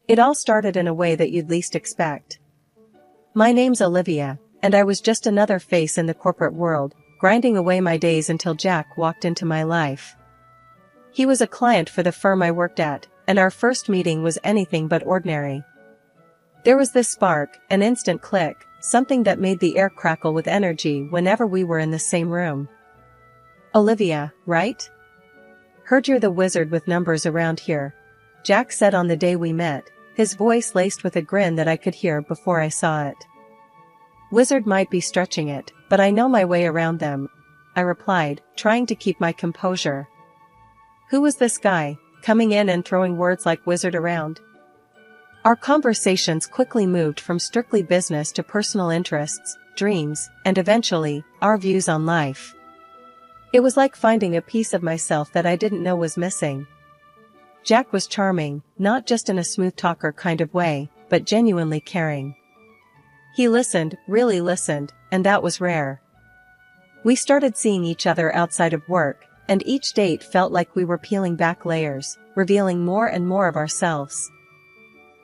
It all started in a way that you'd least expect. My name's Olivia, and I was just another face in the corporate world, grinding away my days until Jack walked into my life. He was a client for the firm I worked at, and our first meeting was anything but ordinary. There was this spark, an instant click, something that made the air crackle with energy whenever we were in the same room. "Olivia, right? Heard you're the wizard with numbers around here," Jack said on the day we met, his voice laced with a grin that I could hear before I saw it. "Wizard might be stretching it, but I know my way around them," I replied, trying to keep my composure. Who was this guy, coming in and throwing words like wizard around? Our conversations quickly moved from strictly business to personal interests, dreams, and eventually, our views on life. It was like finding a piece of myself that I didn't know was missing. Jack was charming, not just in a smooth talker kind of way, but genuinely caring. He listened, really listened, and that was rare. We started seeing each other outside of work, and each date felt like we were peeling back layers, revealing more and more of ourselves.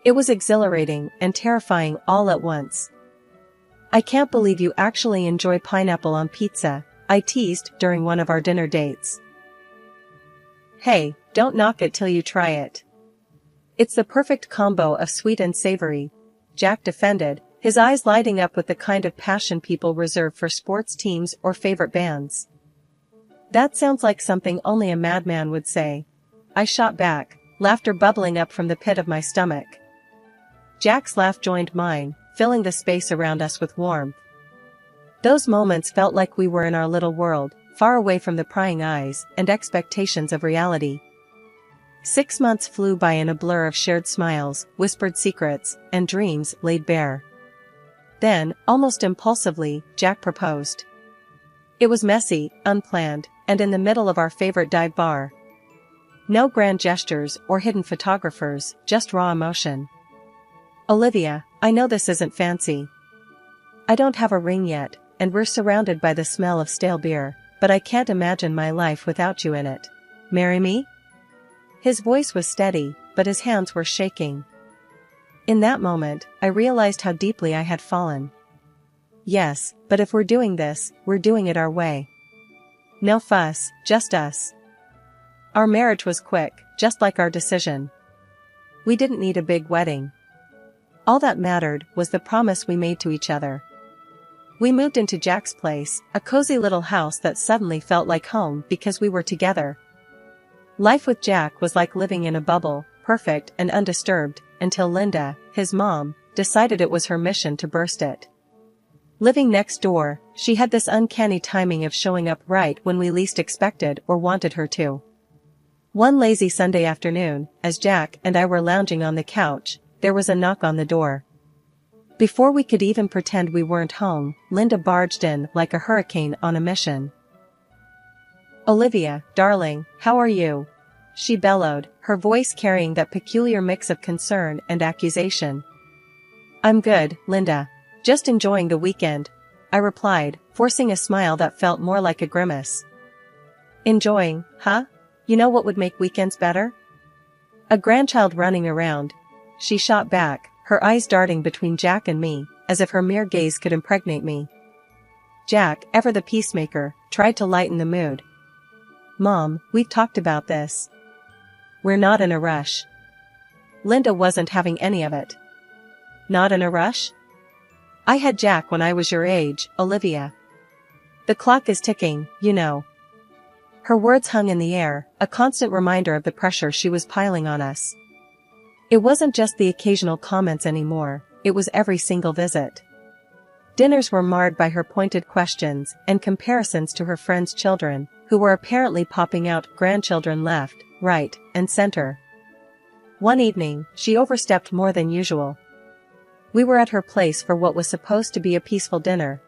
It was exhilarating and terrifying all at once. "I can't believe you actually enjoy pineapple on pizza," I teased during one of our dinner dates. "Hey, don't knock it till you try it. It's the perfect combo of sweet and savory," Jack defended, his eyes lighting up with the kind of passion people reserve for sports teams or favorite bands. "That sounds like something only a madman would say," I shot back, laughter bubbling up from the pit of my stomach. Jack's laugh joined mine, filling the space around us with warmth. Those moments felt like we were in our little world, far away from the prying eyes and expectations of reality. 6 months flew by in a blur of shared smiles, whispered secrets, and dreams laid bare. Then, almost impulsively, Jack proposed. It was messy, unplanned, and in the middle of our favorite dive bar. No grand gestures or hidden photographers, just raw emotion. "Olivia, I know this isn't fancy. I don't have a ring yet, and we're surrounded by the smell of stale beer, but I can't imagine my life without you in it. Marry me?" His voice was steady, but his hands were shaking. In that moment, I realized how deeply I had fallen. "Yes, but if we're doing this, we're doing it our way. No fuss, just us." Our marriage was quick, just like our decision. We didn't need a big wedding. All that mattered was the promise we made to each other. We moved into Jack's place, a cozy little house that suddenly felt like home because we were together. Life with Jack was like living in a bubble, perfect and undisturbed, until Linda, his mom, decided it was her mission to burst it. Living next door, she had this uncanny timing of showing up right when we least expected or wanted her to. One lazy Sunday afternoon, as Jack and I were lounging on the couch, there was a knock on the door. Before we could even pretend we weren't home, Linda barged in like a hurricane on a mission. "Olivia, darling, how are you?" she bellowed, her voice carrying that peculiar mix of concern and accusation. "I'm good, Linda. Just enjoying the weekend," I replied, forcing a smile that felt more like a grimace. "Enjoying, huh? You know what would make weekends better? A grandchild running around," she shot back, her eyes darting between Jack and me, as if her mere gaze could impregnate me. Jack, ever the peacemaker, tried to lighten the mood. "Mom, we've talked about this. We're not in a rush." Linda wasn't having any of it. "Not in a rush? I had Jack when I was your age, Olivia. The clock is ticking, you know." Her words hung in the air, a constant reminder of the pressure she was piling on us. It wasn't just the occasional comments anymore, it was every single visit. Dinners were marred by her pointed questions and comparisons to her friends' children, who were apparently popping out grandchildren left, right, and center. One evening, she overstepped more than usual. We were at her place for what was supposed to be a peaceful dinner.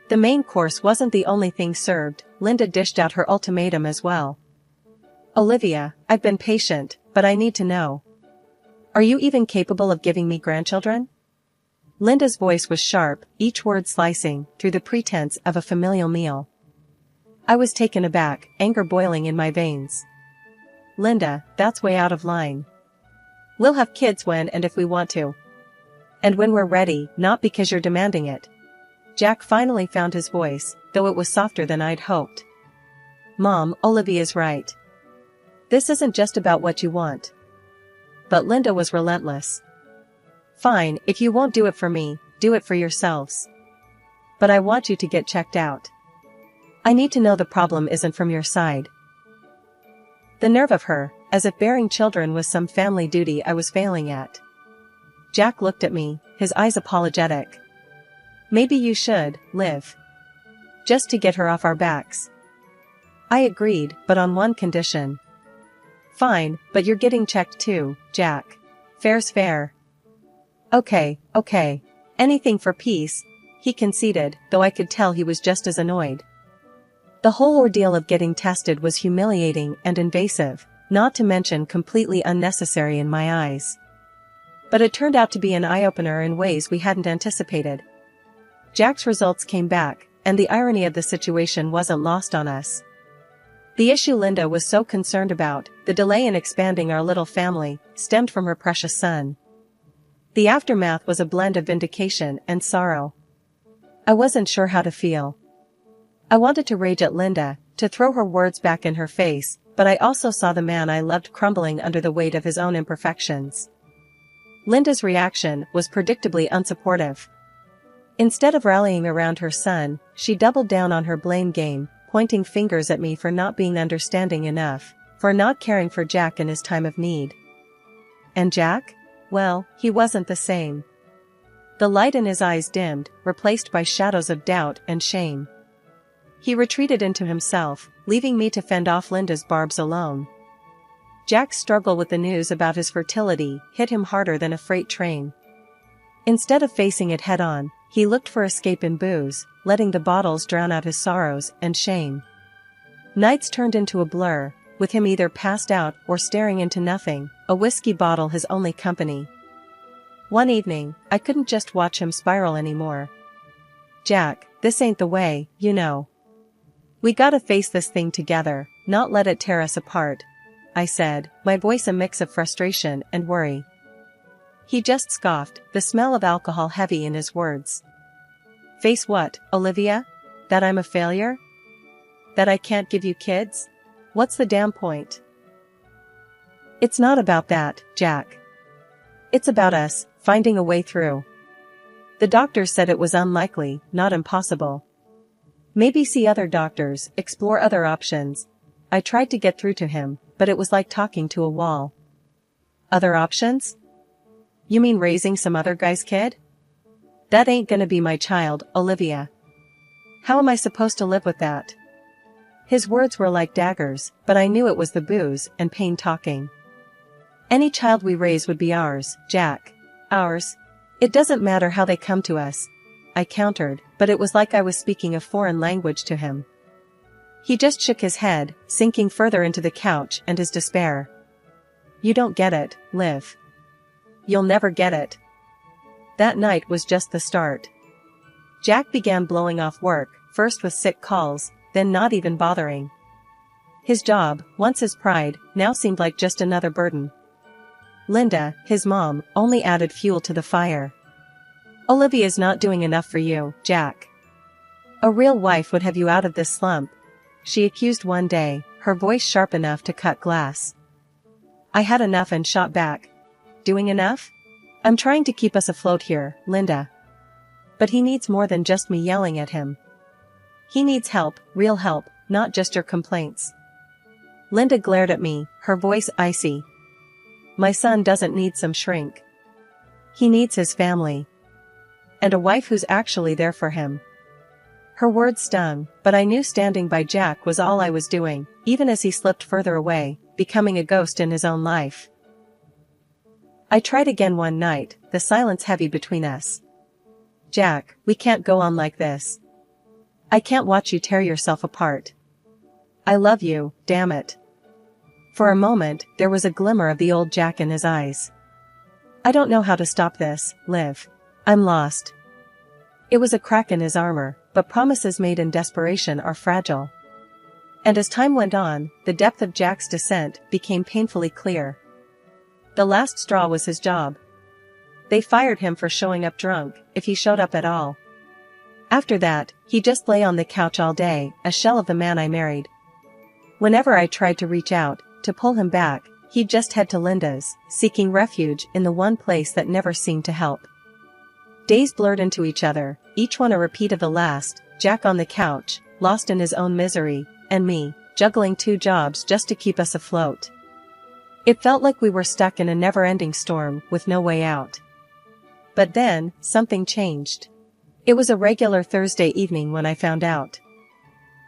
The main course wasn't the only thing served, Linda dished out her ultimatum as well. "Olivia, I've been patient, but I need to know. Are you even capable of giving me grandchildren?" Linda's voice was sharp, each word slicing through the pretense of a familial meal. I was taken aback, anger boiling in my veins. "Linda, that's way out of line. We'll have kids when and if we want to. And when we're ready, not because you're demanding it. Jack finally found his voice, though it was softer than I'd hoped. Mom, Olivia's right. This isn't just about what you want. But Linda was relentless. Fine, if you won't do it for me, do it for yourselves. But I want you to get checked out. I need to know the problem isn't from your side. The nerve of her, as if bearing children was some family duty I was failing at. Jack looked at me, his eyes apologetic. Maybe you should, Liv. Just to get her off our backs. I agreed, but on one condition. Fine, but you're getting checked too, Jack. Fair's fair. Okay. Anything for peace, he conceded, though I could tell he was just as annoyed. The whole ordeal of getting tested was humiliating and invasive, not to mention completely unnecessary in my eyes. But it turned out to be an eye-opener in ways we hadn't anticipated. Jack's results came back, and the irony of the situation wasn't lost on us. The issue Linda was so concerned about, the delay in expanding our little family, stemmed from her precious son. The aftermath was a blend of vindication and sorrow. I wasn't sure how to feel. I wanted to rage at Linda, to throw her words back in her face, but I also saw the man I loved crumbling under the weight of his own imperfections. Linda's reaction was predictably unsupportive. Instead of rallying around her son, she doubled down on her blame game, pointing fingers at me for not being understanding enough, for not caring for Jack in his time of need. And Jack? Well, he wasn't the same. The light in his eyes dimmed, replaced by shadows of doubt and shame. He retreated into himself, leaving me to fend off Linda's barbs alone. Jack's struggle with the news about his fertility hit him harder than a freight train. Instead of facing it head-on, he looked for escape in booze, letting the bottles drown out his sorrows and shame. Nights turned into a blur, with him either passed out or staring into nothing, a whiskey bottle his only company. One evening, I couldn't just watch him spiral anymore. Jack, this ain't the way, you know. We gotta face this thing together, not let it tear us apart, I said, my voice a mix of frustration and worry. He just scoffed, the smell of alcohol heavy in his words. Face what, Olivia? That I'm a failure? That I can't give you kids? What's the damn point? It's not about that, Jack. It's about us, finding a way through. The doctors said it was unlikely, not impossible. Maybe see other doctors, explore other options. I tried to get through to him, but it was like talking to a wall. Other options? You mean raising some other guy's kid? That ain't gonna be my child, Olivia. How am I supposed to live with that? His words were like daggers, but I knew it was the booze and pain talking. Any child we raise would be ours, Jack. Ours. It doesn't matter how they come to us, I countered, but it was like I was speaking a foreign language to him. He just shook his head, sinking further into the couch and his despair. You don't get it, Liv. You'll never get it. That night was just the start. Jack began blowing off work, first with sick calls, then not even bothering. His job, once his pride, now seemed like just another burden. Linda, his mom, only added fuel to the fire. Olivia's not doing enough for you, Jack. A real wife would have you out of this slump, she accused one day, her voice sharp enough to cut glass. I had enough and shot back. Doing enough? I'm trying to keep us afloat here, Linda. But he needs more than just me yelling at him. He needs help, real help, not just your complaints. Linda glared at me, her voice icy. My son doesn't need some shrink. He needs his family. And a wife who's actually there for him. Her words stung, but I knew standing by Jack was all I was doing, even as he slipped further away, becoming a ghost in his own life. I tried again one night, the silence heavy between us. Jack, we can't go on like this. I can't watch you tear yourself apart. I love you, damn it. For a moment, there was a glimmer of the old Jack in his eyes. I don't know how to stop this, Liv. I'm lost. It was a crack in his armor, but promises made in desperation are fragile. And as time went on, the depth of Jack's descent became painfully clear. The last straw was his job. They fired him for showing up drunk, if he showed up at all. After that, he just lay on the couch all day, a shell of the man I married. Whenever I tried to reach out, to pull him back, he'd just head to Linda's, seeking refuge in the one place that never seemed to help. Days blurred into each other, each one a repeat of the last, Jack on the couch, lost in his own misery, and me, juggling 2 jobs just to keep us afloat. It felt like we were stuck in a never-ending storm, with no way out. But then, something changed. It was a regular Thursday evening when I found out.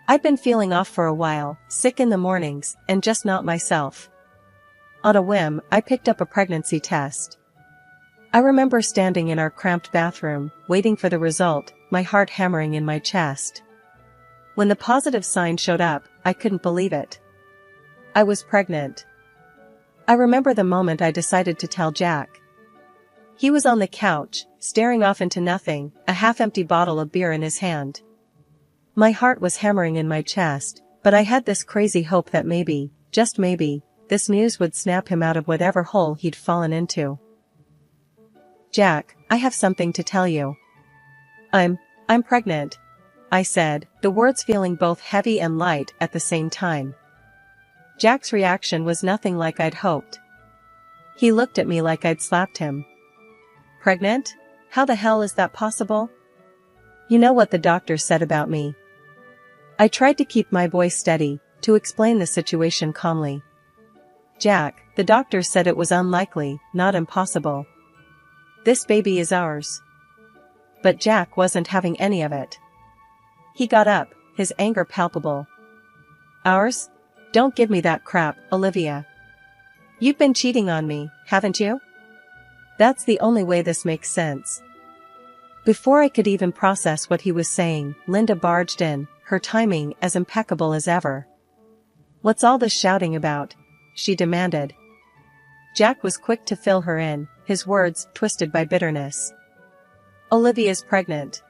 I'd been feeling off for a while, sick in the mornings, and just not myself. On a whim, I picked up a pregnancy test. I remember standing in our cramped bathroom, waiting for the result, my heart hammering in my chest. When the positive sign showed up, I couldn't believe it. I was pregnant. I remember the moment I decided to tell Jack. He was on the couch, staring off into nothing, a half-empty bottle of beer in his hand. My heart was hammering in my chest, but I had this crazy hope that maybe, just maybe, this news would snap him out of whatever hole he'd fallen into. "Jack, I have something to tell you. I'm pregnant," I said, the words feeling both heavy and light at the same time. Jack's reaction was nothing like I'd hoped. He looked at me like I'd slapped him. "Pregnant? How the hell is that possible? You know what the doctor said about me." I tried to keep my voice steady, to explain the situation calmly. "Jack, the doctor said it was unlikely, not impossible. This baby is ours." But Jack wasn't having any of it. He got up, his anger palpable. "Ours? Don't give me that crap, Olivia. You've been cheating on me, haven't you? That's the only way this makes sense." Before I could even process what he was saying, Linda barged in, her timing as impeccable as ever. "What's all this shouting about?" she demanded. Jack was quick to fill her in, his words twisted by bitterness. "Olivia's pregnant.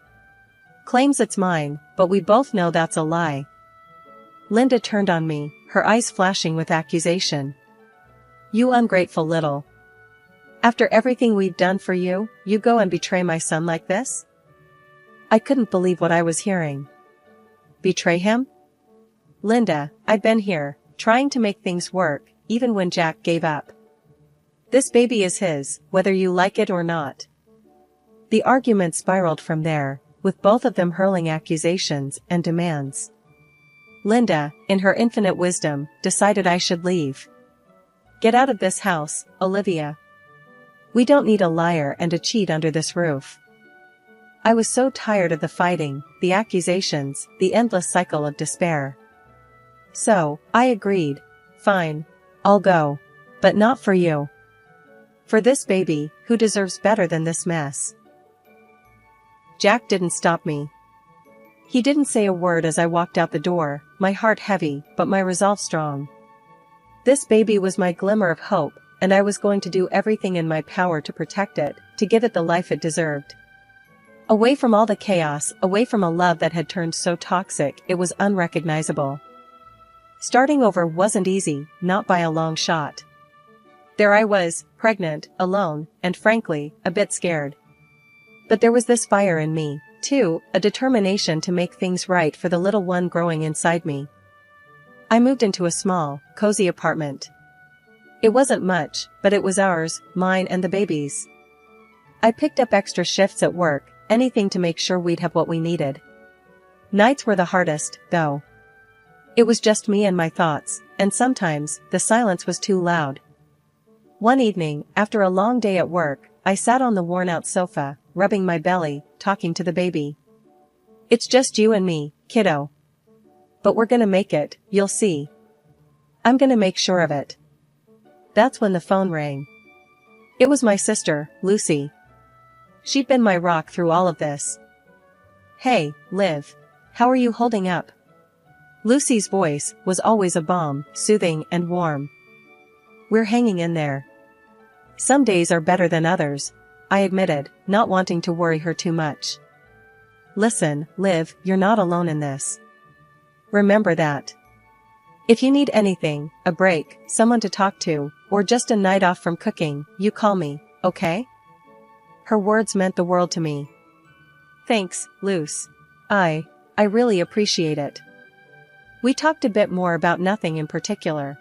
Claims it's mine, but we both know that's a lie." Linda turned on me, her eyes flashing with accusation. "You ungrateful little. After everything we've done for you, you go and betray my son like this?" I couldn't believe what I was hearing. Betray him? "Linda, I've been here, trying to make things work, even when Jack gave up. This baby is his, whether you like it or not." The argument spiraled from there, with both of them hurling accusations and demands. Linda, in her infinite wisdom, decided I should leave. "Get out of this house, Olivia. We don't need a liar and a cheat under this roof." I was so tired of the fighting, the accusations, the endless cycle of despair. So, I agreed. "Fine. I'll go. But not for you. For this baby, who deserves better than this mess." Jack didn't stop me. He didn't say a word as I walked out the door, my heart heavy, but my resolve strong. This baby was my glimmer of hope, and I was going to do everything in my power to protect it, to give it the life it deserved. Away from all the chaos, away from a love that had turned so toxic it was unrecognizable. Starting over wasn't easy, not by a long shot. There I was, pregnant, alone, and frankly, a bit scared. But there was this fire in me, too, a determination to make things right for the little one growing inside me. I moved into a small, cozy apartment. It wasn't much, but it was ours, mine and the baby's. I picked up extra shifts at work, anything to make sure we'd have what we needed. Nights were the hardest, though. It was just me and my thoughts, and sometimes, the silence was too loud. One evening, after a long day at work, I sat on the worn-out sofa, rubbing my belly, talking to the baby. "It's just you and me, kiddo. But we're gonna make it, you'll see. I'm gonna make sure of it." That's when the phone rang. It was my sister, Lucy. She'd been my rock through all of this. "Hey, Liv. How are you holding up?" Lucy's voice was always a balm, soothing and warm. "We're hanging in there. Some days are better than others," I admitted, not wanting to worry her too much. "Listen, Liv, you're not alone in this. Remember that. If you need anything, a break, someone to talk to, or just a night off from cooking, you call me, okay? Her words meant the world to me. Thanks, Luce. I really appreciate it. We talked a bit more about nothing in particular.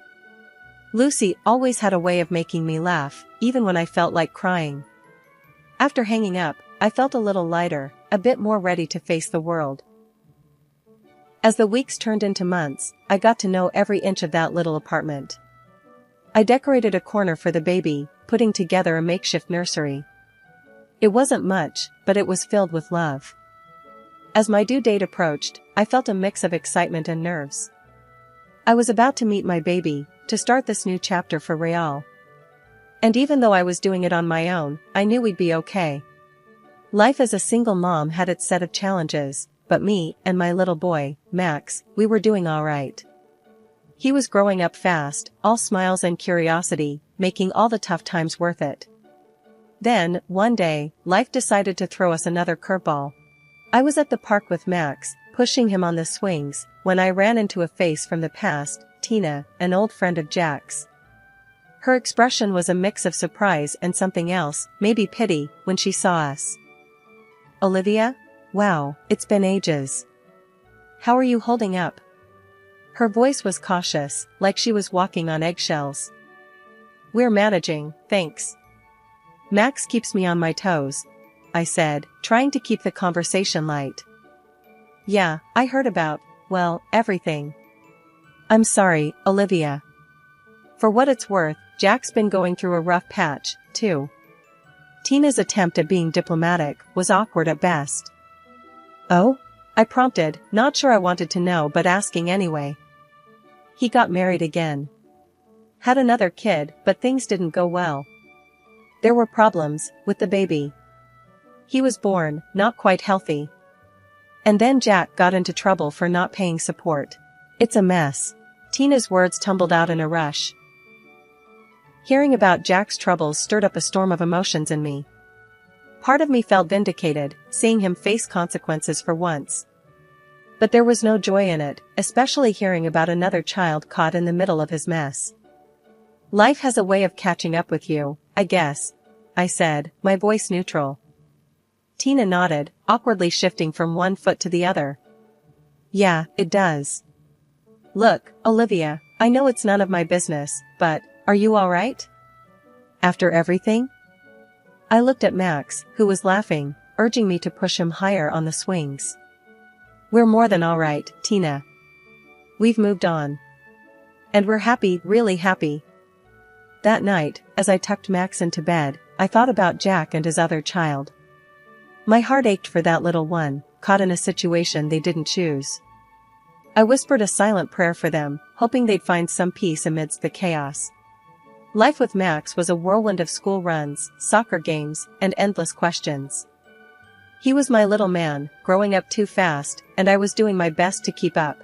Lucy always had a way of making me laugh, even when I felt like crying. After hanging up, I felt a little lighter, a bit more ready to face the world. As the weeks turned into months, I got to know every inch of that little apartment. I decorated a corner for the baby, putting together a makeshift nursery. It wasn't much, but it was filled with love. As my due date approached, I felt a mix of excitement and nerves. I was about to meet my baby, to start this new chapter for Real. And even though I was doing it on my own, I knew we'd be okay. Life as a single mom had its set of challenges, but me and my little boy, Max, we were doing all right. He was growing up fast, all smiles and curiosity, making all the tough times worth it. Then, one day, life decided to throw us another curveball. I was at the park with Max, pushing him on the swings, when I ran into a face from the past, Tina, an old friend of Jack's. Her expression was a mix of surprise and something else, maybe pity, when she saw us. Olivia? Wow, it's been ages. How are you holding up? Her voice was cautious, like she was walking on eggshells. We're managing, thanks. Max keeps me on my toes, I said, trying to keep the conversation light. Yeah, I heard about, well, everything. I'm sorry, Olivia. For what it's worth, Jack's been going through a rough patch, too. Tina's attempt at being diplomatic was awkward at best. Oh? I prompted, not sure I wanted to know but asking anyway. He got married again. Had another kid, but things didn't go well. There were problems with the baby. He was born, not quite healthy. And then Jack got into trouble for not paying support. It's a mess. Tina's words tumbled out in a rush. Hearing about Jack's troubles stirred up a storm of emotions in me. Part of me felt vindicated, seeing him face consequences for once. But there was no joy in it, especially hearing about another child caught in the middle of his mess. Life has a way of catching up with you, I guess, I said, my voice neutral. Tina nodded, awkwardly shifting from one foot to the other. Yeah, it does. Look, Olivia, I know it's none of my business, but, are you all right? After everything? I looked at Max, who was laughing, urging me to push him higher on the swings. We're more than all right, Tina. We've moved on. And we're happy, really happy. That night, as I tucked Max into bed, I thought about Jack and his other child. My heart ached for that little one, caught in a situation they didn't choose. I whispered a silent prayer for them, hoping they'd find some peace amidst the chaos. Life with Max was a whirlwind of school runs, soccer games, and endless questions. He was my little man, growing up too fast, and I was doing my best to keep up.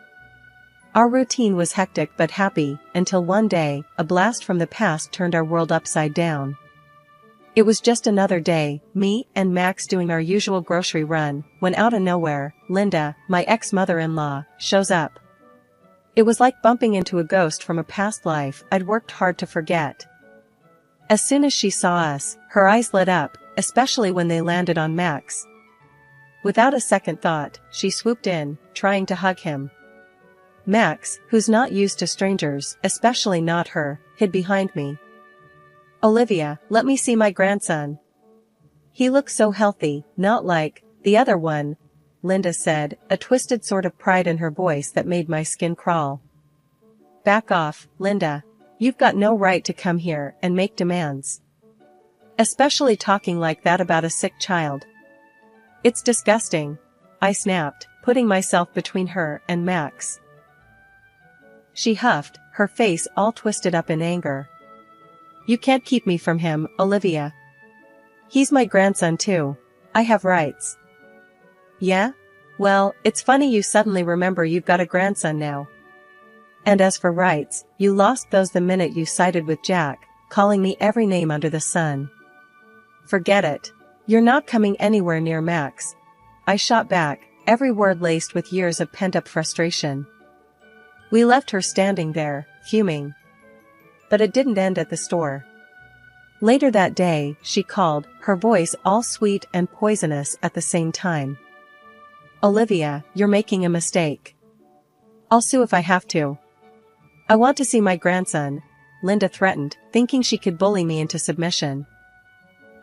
Our routine was hectic but happy, until one day, a blast from the past turned our world upside down. It was just another day, me and Max doing our usual grocery run, when out of nowhere, Linda, my ex-mother-in-law, shows up. It was like bumping into a ghost from a past life I'd worked hard to forget. As soon as she saw us, her eyes lit up, especially when they landed on Max. Without a second thought, she swooped in, trying to hug him. Max, who's not used to strangers, especially not her, hid behind me. Olivia, let me see my grandson. He looks so healthy, not like the other one, Linda said, a twisted sort of pride in her voice that made my skin crawl. Back off, Linda. You've got no right to come here and make demands. Especially talking like that about a sick child. It's disgusting, I snapped, putting myself between her and Max. She huffed, her face all twisted up in anger. You can't keep me from him, Olivia. He's my grandson too. I have rights. Yeah? Well, it's funny you suddenly remember you've got a grandson now. And as for rights, you lost those the minute you sided with Jack, calling me every name under the sun. Forget it. You're not coming anywhere near Max. I shot back, every word laced with years of pent-up frustration. We left her standing there, fuming. But it didn't end at the store. Later that day, she called, her voice all sweet and poisonous at the same time. "Olivia, you're making a mistake. I'll sue if I have to. I want to see my grandson," Linda threatened, thinking she could bully me into submission.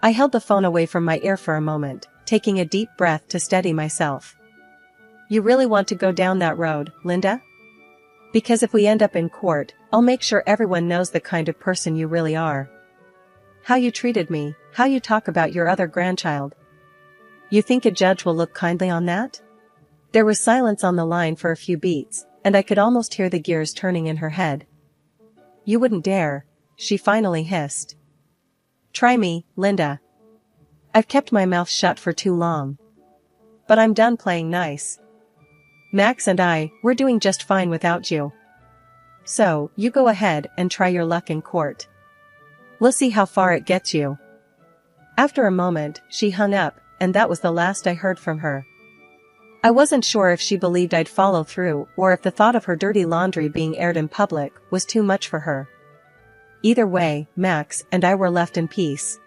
I held the phone away from my ear for a moment, taking a deep breath to steady myself. "You really want to go down that road, Linda? Because if we end up in court, I'll make sure everyone knows the kind of person you really are. How you treated me, how you talk about your other grandchild. You think a judge will look kindly on that?" There was silence on the line for a few beats, and I could almost hear the gears turning in her head. "You wouldn't dare," she finally hissed. "Try me, Linda. I've kept my mouth shut for too long. But I'm done playing nice. Max and we're doing just fine without you. So, you go ahead and try your luck in court. We'll see how far it gets you." After a moment, she hung up, and that was the last I heard from her. I wasn't sure if she believed I'd follow through or if the thought of her dirty laundry being aired in public was too much for her. Either way, Max and I were left in peace.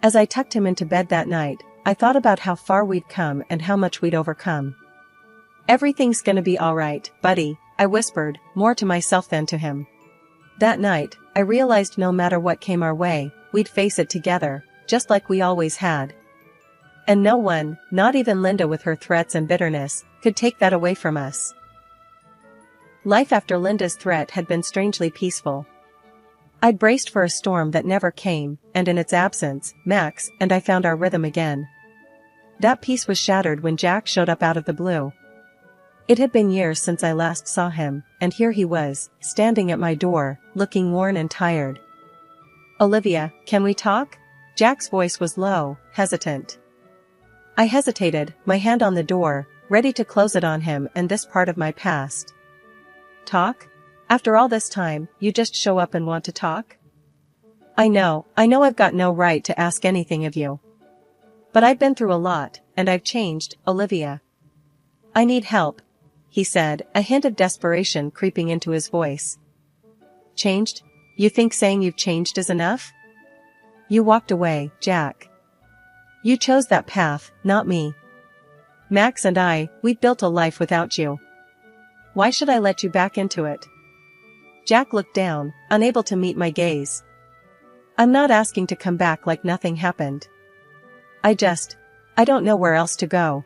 As I tucked him into bed that night, I thought about how far we'd come and how much we'd overcome. "Everything's gonna be alright, buddy," I whispered, more to myself than to him. That night, I realized no matter what came our way, we'd face it together, just like we always had. And no one, not even Linda with her threats and bitterness, could take that away from us. Life after Linda's threat had been strangely peaceful. I'd braced for a storm that never came, and in its absence, Max and I found our rhythm again. That peace was shattered when Jack showed up out of the blue. It had been years since I last saw him, and here he was, standing at my door, looking worn and tired. "Olivia, can we talk?" Jack's voice was low, hesitant. I hesitated, my hand on the door, ready to close it on him and this part of my past. "Talk? After all this time, you just show up and want to talk?" I know I've got no right to ask anything of you. But I've been through a lot, and I've changed, Olivia. I need help," he said, a hint of desperation creeping into his voice. "Changed? You think saying you've changed is enough?" "You walked away, Jack. You chose that path, not me. Max and we'd built a life without you. Why should I let you back into it?" Jack looked down, unable to meet my gaze. "I'm not asking to come back like nothing happened. I don't know where else to go."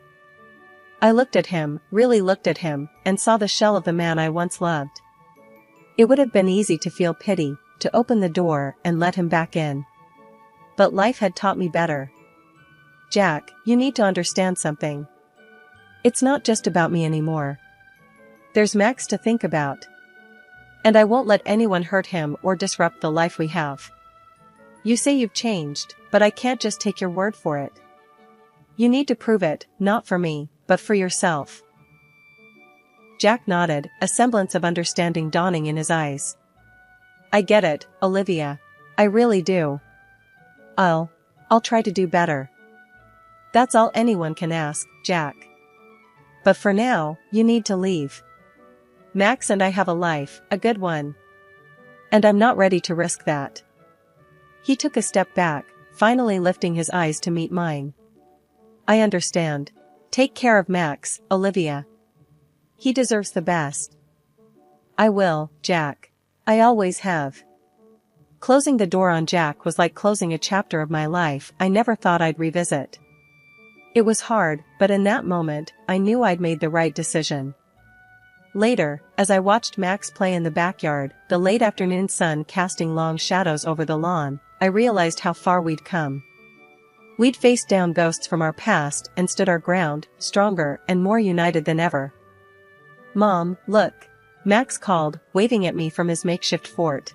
I looked at him, really looked at him, and saw the shell of the man I once loved. It would have been easy to feel pity, to open the door and let him back in. But life had taught me better. "Jack, you need to understand something. It's not just about me anymore. There's Max to think about. And I won't let anyone hurt him or disrupt the life we have. You say you've changed, but I can't just take your word for it. You need to prove it, not for me, but for yourself." Jack nodded, a semblance of understanding dawning in his eyes. "I get it, Olivia. I really do. I'll try to do better. That's all anyone can ask, Jack. But for now, you need to leave. Max and I have a life, a good one. And I'm not ready to risk that." He took a step back, finally lifting his eyes to meet mine. "I understand. Take care of Max, Olivia. He deserves the best." "I will, Jack. I always have." Closing the door on Jack was like closing a chapter of my life I never thought I'd revisit. It was hard, but in that moment, I knew I'd made the right decision. Later, as I watched Max play in the backyard, the late afternoon sun casting long shadows over the lawn, I realized how far we'd come. We'd faced down ghosts from our past and stood our ground, stronger and more united than ever. "Mom, look," Max called, waving at me from his makeshift fort.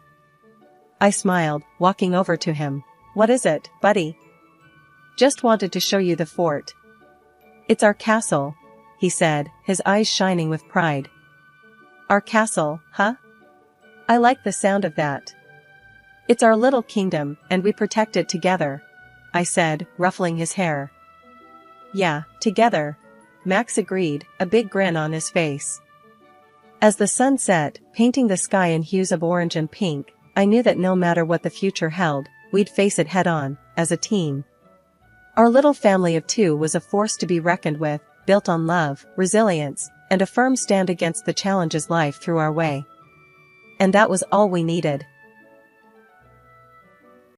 I smiled, walking over to him. "What is it, buddy?" "Just wanted to show you the fort. It's our castle," he said, his eyes shining with pride. "Our castle, huh? I like the sound of that. It's our little kingdom, and we protect it together," I said, ruffling his hair. "Yeah, together," Max agreed, a big grin on his face. As the sun set, painting the sky in hues of orange and pink, I knew that no matter what the future held, we'd face it head-on, as a team. Our little family of 2 was a force to be reckoned with, built on love, resilience, and a firm stand against the challenges life threw our way. And that was all we needed.